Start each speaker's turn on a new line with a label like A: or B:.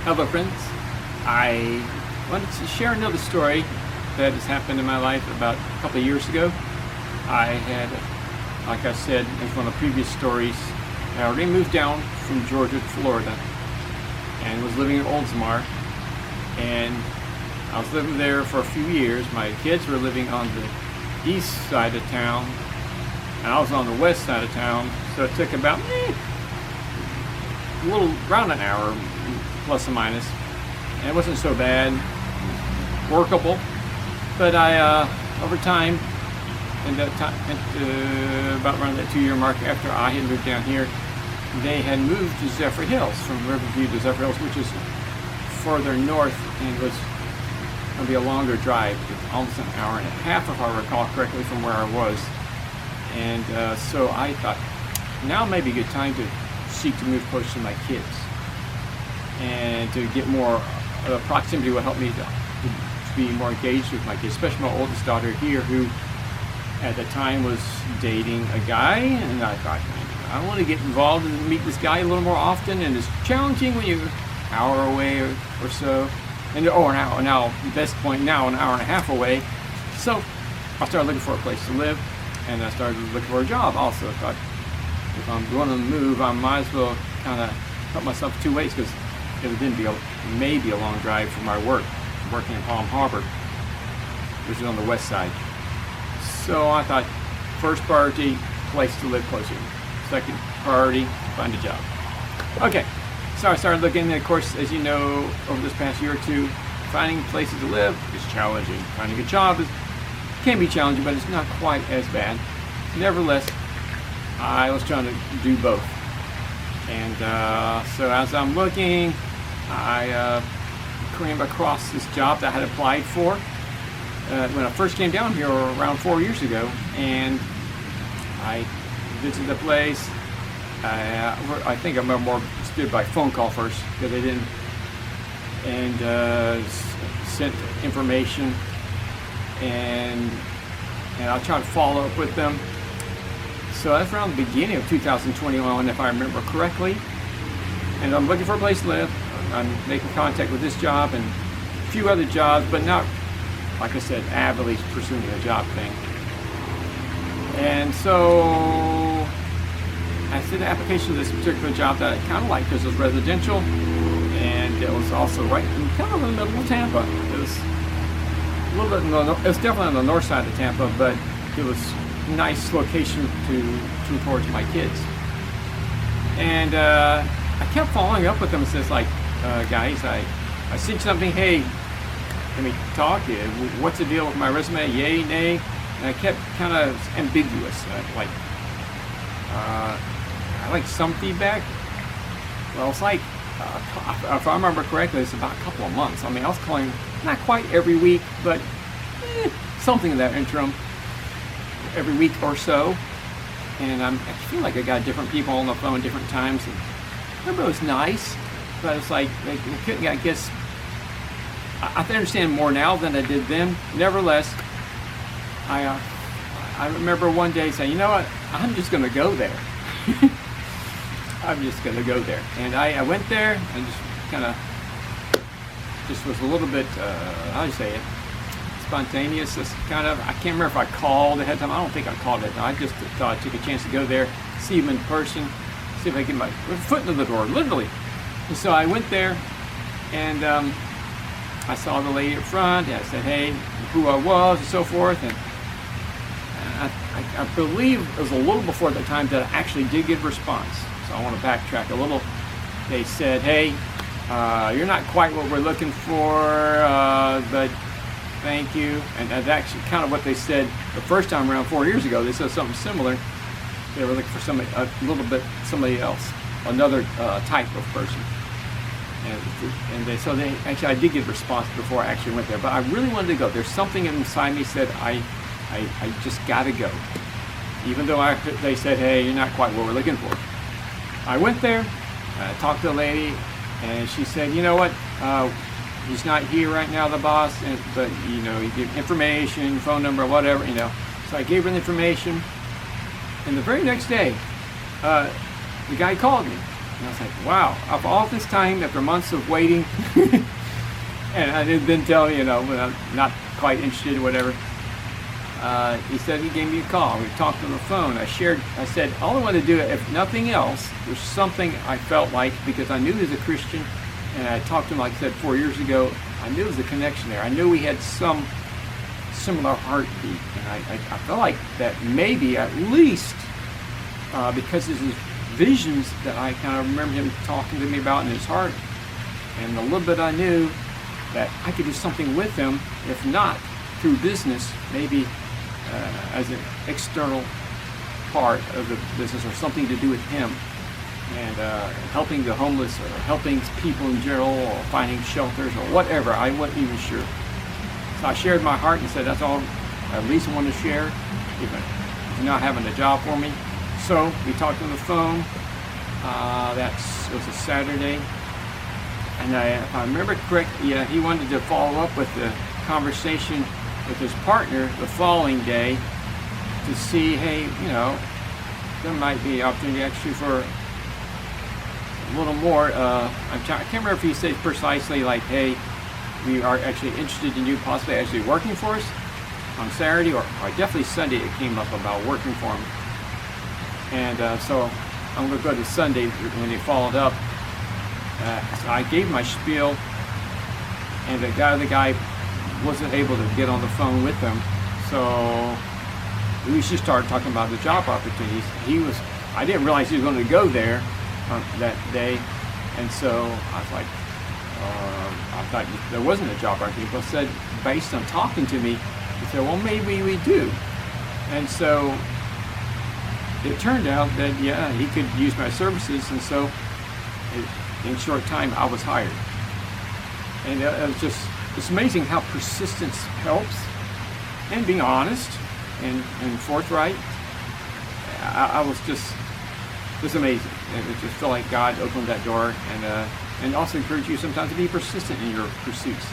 A: Hello friends, I wanted to share another story that has happened in my life about a couple of years ago. I had, like I said in one of the previous stories, I already moved down from Georgia to Florida and was living in Oldsmar, and I was living there for a few years. My kids were living on the east side of town and I was on the west side of town, so it took about around an hour plus or minus, and it wasn't so bad, workable. But I over time, in that time, about around that 2-year mark after I had moved down here, they had moved to Zephyr Hills, from Riverview to Zephyr Hills, which is further north and was going to be a longer drive, almost an hour and a half if I recall correctly from where I was. And so I thought, now may be a good time to seek to move closer to my kids, and to get more proximity will help me to be more engaged with my kids, especially my oldest daughter here, who at the time was dating a guy, and I thought, I want to get involved and meet this guy a little more often, and it's challenging when you're an hour away or so, and an hour now, best point now, an hour and a half away. So I started looking for a place to live, and I started looking for a job also. I thought, if I'm going to move, I might as well kind of help myself 2 ways, because it didn't be maybe a long drive from my work. I'm working in Palm Harbor, which is on the west side. So I thought, first priority, place to live closer. Second priority, find a job. Okay, so I started looking, and of course, as you know, over this past year or two, finding places to live is challenging. Finding a job can be challenging, but it's not quite as bad. Nevertheless, I was trying to do both. And so as I'm looking, I came across this job that I had applied for when I first came down here around 4 years ago, and I visited the place. I think I remember more did by phone call first, because they didn't, and sent information, and I'll try to follow up with them. So that's around the beginning of 2021, if I remember correctly. And I'm looking for a place to live. I'm making contact with this job and a few other jobs, but not, like I said, avidly pursuing a job thing. And so I sent an application to this particular job that I kind of liked, because it was residential, and it was also right in kind of in the middle of Tampa. It was a little bit, it was definitely on the north side of Tampa, but it was nice location to towards my kids. And I kept following up with them and says, like, guys, I sent you something, hey, let me talk, what's the deal with my resume, yay, nay? And I kept kind of ambiguous, like, I like some feedback. Well, it's like, if I remember correctly, it's about a couple of months. I mean, I was calling not quite every week, but something in that interim, every week or so. And I feel like I got different people on the phone different times, and everybody was nice, but it's like they couldn't, I guess, I understand more now than I did then. Nevertheless, I remember one day saying, you know what, I'm just going to go there. I'm just going to go there. And I went there and just kind of, just was a little bit, how do you say it, spontaneous. This kind of, I can't remember if I called ahead of time. I don't think I called it. I just thought I took a chance to go there, see him in person, see if I can get my foot in the door, literally. And so I went there, and I saw the lady up front, and I said, hey, who I was, and so forth. And I believe it was a little before the time that I actually did get a response. So I want to backtrack a little. They said, hey, you're not quite what we're looking for, but thank you. And that's actually kind of what they said the first time around 4 years ago. They said something similar. They were looking for somebody, a little bit, somebody else, another type of person. So they actually, I did get a response before I actually went there, but I really wanted to go. There's something inside me said I just got to go, even though they said, hey, you're not quite what we're looking for. I went there, I talked to the lady, and she said, you know what, he's not here right now, the boss, but you know, he gave information, phone number, whatever, you know. So I gave her the information, and the very next day, the guy called me. And I was like, wow, of all this time, after months of waiting, and I didn't tell, when I'm not quite interested or whatever. He said he gave me a call. We talked on the phone. I said, all I want to do, if nothing else, there's something I felt like, because I knew he was a Christian, and I talked to him, like I said, 4 years ago. I knew there was a connection there. I knew we had some similar heartbeat, and I felt like that maybe at least because of his visions that I kind of remember him talking to me about in his heart, and a little bit I knew that I could do something with him, if not through business, maybe as an external part of the business, or something to do with him, and helping the homeless, or helping people in general, or finding shelters, or whatever. I wasn't even sure. So I shared my heart and said, that's all I at least want to share, even if you're not having a job for me. So we talked on the phone. It was a Saturday. And if I remember correctly, he wanted to follow up with the conversation with his partner the following day to see, hey, there might be opportunity actually for a little more. I can't remember if he said precisely like, hey, we are actually interested in you possibly actually working for us on Saturday, or definitely Sunday. It came up about working for him. And so I'm going to go to Sunday when he followed up. So I gave my spiel, and the guy wasn't able to get on the phone with them. So we just started talking about the job opportunities. I didn't realize he was going to go there that day, and so I was like, I thought there wasn't a job opportunity. But said, based on talking to me, he said, well, maybe we do. And so it turned out that, yeah, he could use my services, and so in a short time I was hired. And it's amazing how persistence helps, and being honest and forthright. I was amazing. It just felt like God opened that door, and also encourage you sometimes to be persistent in your pursuits.